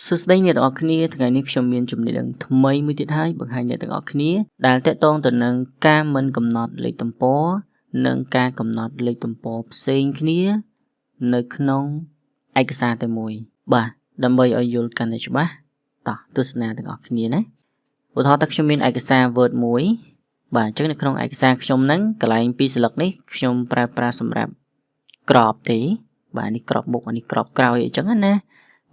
សួស្តីអ្នកទាំងអស់គ្នាថ្ងៃនេះខ្ញុំមានចំណេះដឹងថ្មីមួយទៀតហើយបង្ហាញអ្នកទាំងអស់គ្នាដែលតកតងទៅនឹងការមិនកំណត់លេខទំព័រនិងការកំណត់លេខទំព័រផ្សេងគ្នានៅក្នុងឯកសារតែមួយបាទដើម្បីឲ្យយល់កាន់តែច្បាស់តោះទស្សនាទាំងអស់គ្នាណាឧទាហរណ៍ថាខ្ញុំមានឯកសារ Word មួយបាទអញ្ចឹងនៅក្នុងឯកសារខ្ញុំហ្នឹងកន្លែងពីរស្លឹកនេះខ្ញុំប្រើប្រាស់សម្រាប់ក្របទេបាទនេះក្របមុខនេះក្របក្រោយអញ្ចឹងណា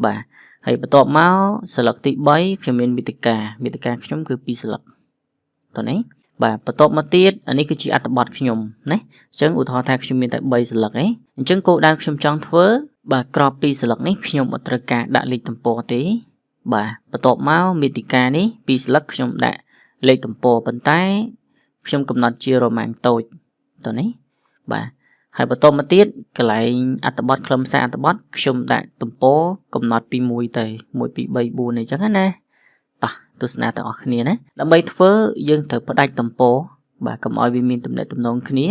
បាទហើយបន្ទាប់មកស្លឹកទី3ខ្ញុំមានមាតិកាខ្ញុំគឺ2ស្លឹកតោះនេះបាទបន្ទាប់មកទៀតអានេះគឺជាអត្ថបទខ្ញុំណាអញ្ចឹងឧទាហរណ៍ថាខ្ញុំមានតែ3ស្លឹកឯងអញ្ចឹងគោលដៅខ្ញុំចង់ធ្វើបាទក្រប2ស្លឹកនេះខ្ញុំអត់ត្រូវការដាក់លេខទំព័រទេបាទបន្ទាប់មកមាតិកានេះ2ស្លឹកខ្ញុំដាក់លេខទំព័រប៉ុន្តែខ្ញុំកំណត់ជារ៉ូម៉ាំងតូចតោះនេះបាទហើយបន្តមកទៀតកន្លែងអត្ថបទខ្លឹមសារអត្ថបទខ្ញុំដាក់ទំព័រកំណត់ពី1ទៅ1 2 3 4អញ្ចឹងណាតោះទស្សនាទាំងអស់គ្នាណាដើម្បីធ្វើយើងត្រូវផ្ដាច់ទំព័របាទកុំឲ្យវាមានទំនាក់ទំនងគ្នា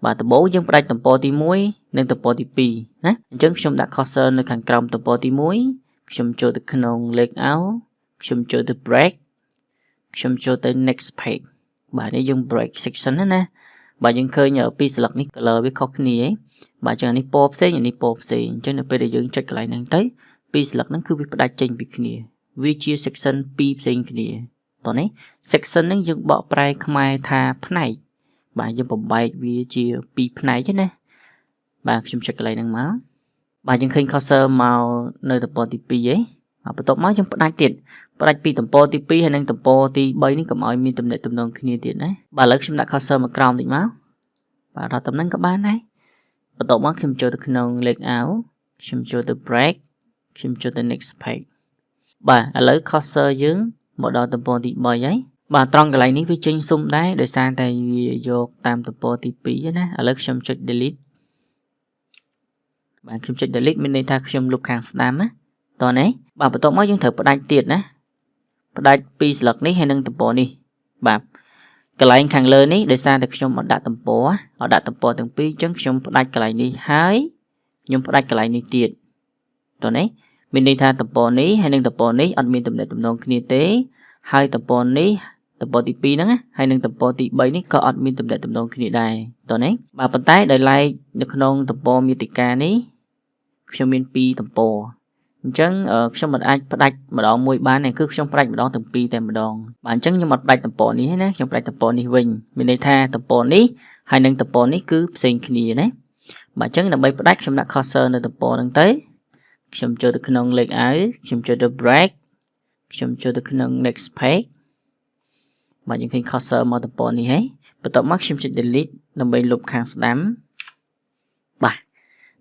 បាទដំបូងយើងផ្ដាច់ទំព័រទី1និងទំព័រទី2ណាអញ្ចឹងខ្ញុំដាក់ cursor នៅខាងក្រោមទំព័រទី1ខ្ញុំចូលទៅក្នុង layout ខ្ញុំចូលទៅ break ខ្ញុំចូលទៅ next page បាទនេះយើង break section ណាបាទយើងឃើញពីស្លឹកនេះ color វាខុសគ្នាឯងបាទចឹងនេះពណ៌ផ្សេងនេះពណ៌ផ្សេងអញ្ចឹងនៅពេលដែលយើងចុចកន្លែងហ្នឹងទៅពីស្លឹកហ្នឹងគឺវាផ្ដាច់ចេញពីគ្នាវាជា section 2ផ្សេងគ្នាតោះនេះ section ហ្នឹងយើងបកប្រែខ្មែរថាផ្នែកបាទយើងបំបែកវាជា2ផ្នែកទេណាបាទខ្ញុំចុចកន្លែងហ្នឹងមកបាទយើងឃើញ cursor មកនៅទំព័រទី2ឯងបន្ទាប់មកយើងផ្ដាច់ទៀតផ្ដាច់ពីទំព័រទី2ហើយនិងទំព័រទី3នេះកុំឲ្យមានទំនាក់ទំនងគ្នាទៀតណាបាទឥឡូវខ្ញុំដាក់ cursor មកក្រោមតិចមកបាទដល់តំណែងក៏បានដែរបន្ទាប់មកខ្ញុំចូលទៅក្នុង layout ខ្ញុំចូលទៅ break ខ្ញុំចូលទៅ next page បាទឥឡូវ cursor យើងមកដល់ទំព័រទី3ហើយបាទត្រង់កន្លែងនេះវាចេញស៊ុំដែរដោយសារតែវាយកតាមទំព័រទី2ណាឥឡូវខ្ញុំចុច delete បាទខ្ញុំចុច delete មានន័យថាខ្ញុំលុបខាងស្ដាំណាតោះនេះបាទបន្ទាប់មកយើងត្រូវផ្ដាច់ទៀតណាផ្ដាច់ពីស្លឹកនេះហើយនឹងទំព័រនេះបាទកន្លែងខាងលើនេះដោយសារតែខ្ញុំអត់ដាក់ទំព័រទាំងពីរអញ្ចឹងខ្ញុំផ្ដាច់កន្លែងនេះហើយខ្ញុំផ្ដាច់កន្លែងនេះទៀតតោះនេះមានន័យថាទំព័រនេះហើយនឹងទំព័រនេះអត់មានទំនាក់ទំនងគ្នាទេហើយទំព័រនេះទំព័រទី2ហ្នឹងហើយនឹងទំព័រទី3នេះក៏អត់មានទំនាក់ទំនងគ្នាដែរតោះនេះបាទប៉ុន្តែដោយឡែកនៅក្នុងទំព័រមាតិកានេះខ្ញុំមាន2ទំព័រអញ្ចឹងខ្ញុំមិនអាចផ្ដាច់ម្ដងមួយបានទេគឺខ្ញុំផ្ដាច់ម្ដងទាំងពីរតែម្ដងបាទអញ្ចឹងខ្ញុំអត់ផ្ដាច់ទំព័រនេះទេណាខ្ញុំផ្ដាច់ទំព័រនេះវិញមានន័យថាទំព័រនេះហើយនឹងទំព័រនេះគឺផ្សេងគ្នាណាបាទអញ្ចឹងដើម្បីផ្ដាច់ខ្ញុំដាក់ cursor នៅទំព័រហ្នឹងទៅខ្ញុំចូលទៅក្នុង layout ខ្ញុំចូលទៅ break ខ្ញុំចូលទៅក្នុង next page បាទយើងឃើញ cursor មកទំព័រនេះហើយបន្ទាប់មកខ្ញុំចុច delete ដើម្បីលុបខាងស្ដាំបាទ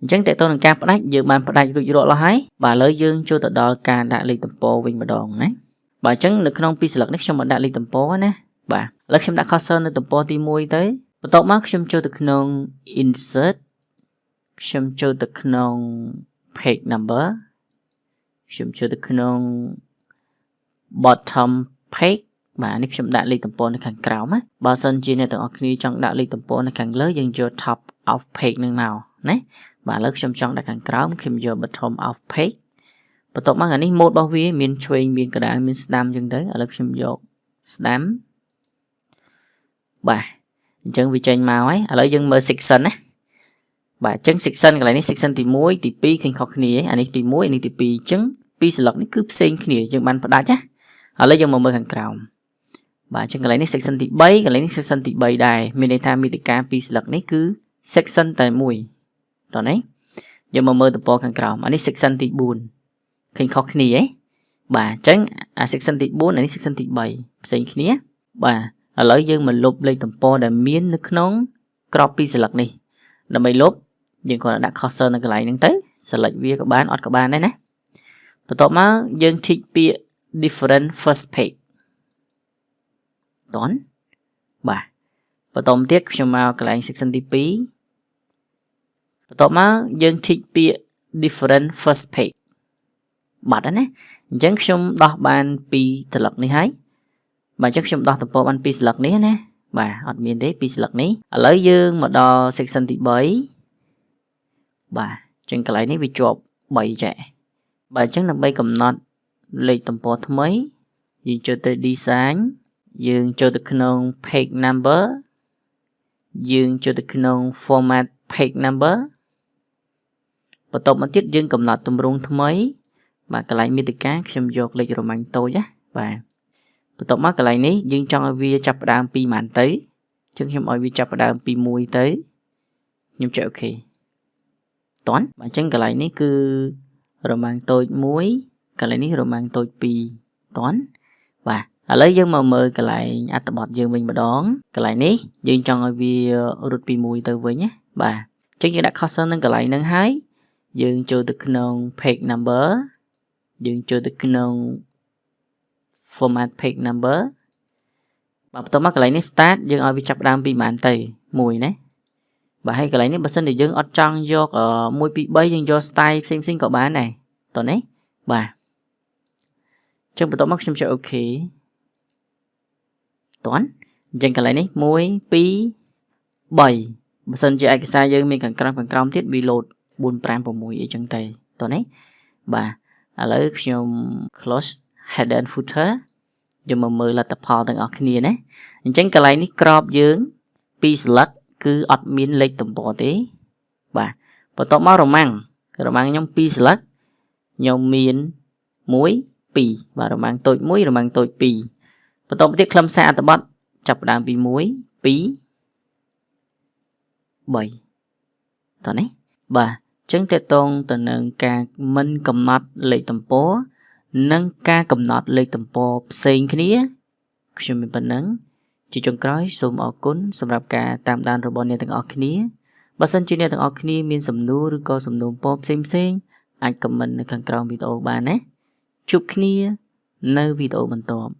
អញ្ចឹងតើតើនឹងការផ្ដាច់យើងបានផ្ដាច់រួចរាល់ហើយបាទឥឡូវយើងចូលទៅដល់ការដាក់លេខទំព័រវិញម្ដងណាបាទអញ្ចឹងនៅក្នុងពីស្លឹកនេះខ្ញុំបានដាក់លេខទំព័រណាបាទឥឡូវខ្ញុំដាក់ cursor នៅទំព័រទី1ទៅបន្ទាប់មកខ្ញុំចូលទៅក្នុង insert ខ្ញុំចូលទៅក្នុង page number ខ្ញុំចូលទៅក្នុង bottom page បាទនេះខ្ញុំដាក់លេខទំព័រនៅខាងក្រោមណាបើសិនជាអ្នកទាំងអស់គ្នាចង់ដាក់លេខទំព័រនៅខាងលើយើងយក top of page នឹងមកណាបាទឥឡូវខ្ញុំចង់ដាក់ខាងក្រោមខ្ញុំយក bottom of page បន្ទាប់មកអានេះ mode របស់វាមានឆ្វេងមានកណ្ដាលមានស្ដាំអញ្ចឹងទៅឥឡូវខ្ញុំយកស្ដាំបាទអញ្ចឹងវាចេញមកហើយឥឡូវយើងមើល section ណាបាទអញ្ចឹង section កន្លែងនេះ section ទី1ទី2ឃើញខុសគ្នាអានេះទី1អានេះទី2អញ្ចឹងពីរស្លឹកនេះគឺផ្សេងគ្នាយើងបានផ្ដាច់ណាឥឡូវយើងមកមើលខាងក្រោមបាទអញ្ចឹងកន្លែងនេះ section ទី3កន្លែងនេះ section ទី3ដែរមានន័យថាមាតិកាពីរស្លឹកនេះគឺ section តែមួយតោះនេះយើងមកមើលទំព័រខាងក្រោមអានេះ section ទី4ឃើញខុសគ្នាហ៎បាទអញ្ចឹងអា section ទី4អានេះ section ទី3ផ្សេងគ្នាបាទឥឡូវយើងមកលុបលេខទំព័រដែលមាននៅក្នុងក្របពីរស្លឹកនេះដើម្បីលុបយើងគ្រាន់តែដាក់ cursor នៅកន្លែងហ្នឹងទៅ select វាក៏បានអត់ក៏បានដែរណាបន្ទាប់មកយើង tick ពាក្យ different first page តន់បាទបន្តមកទៀតខ្ញុំមកកន្លែង section ទី2បន្ទាប់មកយើង tick ពាក្យ different first page បាត់ហើយណាអញ្ចឹងខ្ញុំដោះបាន2ស្លឹកនេះហើយបាទអញ្ចឹងខ្ញុំដោះទំព័របាន2ស្លឹកនេះណាបាទអត់មានទេ2ស្លឹកនេះឥឡូវយើងមកដល់ section ទី3បាទអញ្ចឹងកន្លែងនេះវាជាប់3ចែបាទអញ្ចឹងដើម្បីកំណត់ លេខតំពរថ្មីយើងចូលទៅ design យើងចូលទៅក្នុង page number យើងចូលទៅក្នុង format page number បន្ទាប់មកទៀតយើងកំណត់ទម្រង់ថ្មីបាទកន្លែងមាតិកាខ្ញុំយកលេខរ៉ូម៉ាំងតូចណាបាទបន្ទាប់មកកន្លែងនេះយើងចង់ឲ្យវាចាប់ផ្ដើមពីប៉ុន្មានទៅអញ្ចឹងខ្ញុំឲ្យវាចាប់ផ្ដើមពី1ទៅខ្ញុំចុចអូខេតន់បាទអញ្ចឹងកន្លែងនេះគឺរ៉ូម៉ាំងតូច1កន្លែងនេះរ៉ូម៉ាំងតូច2តន់បាទឥឡូវយើងមកមើលកន្លែងអត្ថបទយើងវិញម្ដងកន្លែងនេះយើងចង់ឲ្យវារត់ពី1ទៅវិញណាបាទអញ្ចឹងយើងដាក់ cursor នឹងកន្លែងហ្នឹងហើយយើងចូលទៅក្នុង page number យើងចូលទៅក្នុង format page number បាទបន្ទាប់មកកន្លែងនេះ start យើងឲ្យវាចាប់ផ្ដើមពីប៉ុន្មានទៅ1ណាបាទហើយកន្លែងនេះបើសិនជាយើងអត់ចង់យក1 2 3យើងយក style ផ្សេងៗក៏បានដែរតោះនេះបាទអញ្ចឹងបន្ទាប់មកខ្ញុំចុចអូខេតន់អញ្ចឹងកន្លែងនេះ1 2 3បើសិនជាឯកសារយើងមានខាងក្រោមទៀតវា load 4 5 6អីចឹងទៅតោះនេះបាទឥឡូវខ្ញុំ close header and footer យើងមកមើលលទ្ធផលទាំងអស់គ្នាណាអញ្ចឹងកន្លែងនេះក្របយើងពី select គឺអត់មានលេខតំពរទេបាទបន្ទាប់មករ៉ូម៉ាំងខ្ញុំពី select ខ្ញុំមាន1 2បាទរ៉ូម៉ាំងតូច1រ៉ូម៉ាំងតូច2បន្ទាប់មកទៀតខ្លឹមសារអត្ថបទចាប់ផ្ដើមពី1 2 3តោះនេះបាទអញ្ចឹងតកតងទៅនឹងការមិនកំណត់លេខតំពរនិងការកំណត់លេខតំពរផ្សេងគ្នាខ្ញុំមានប៉ុណ្ណឹងជាចុងក្រោយសូមអរគុណសម្រាប់ការតាមដានរបស់អ្នកទាំងអស់គ្នាបើសិនជាអ្នកទាំងអស់គ្នាមានសំណួរឬក៏សំណូមពរផ្សេងអាច comment នៅខាងក្រោមវីដេអូបានណាជួបគ្នានៅវីដេអូបន្ទាប់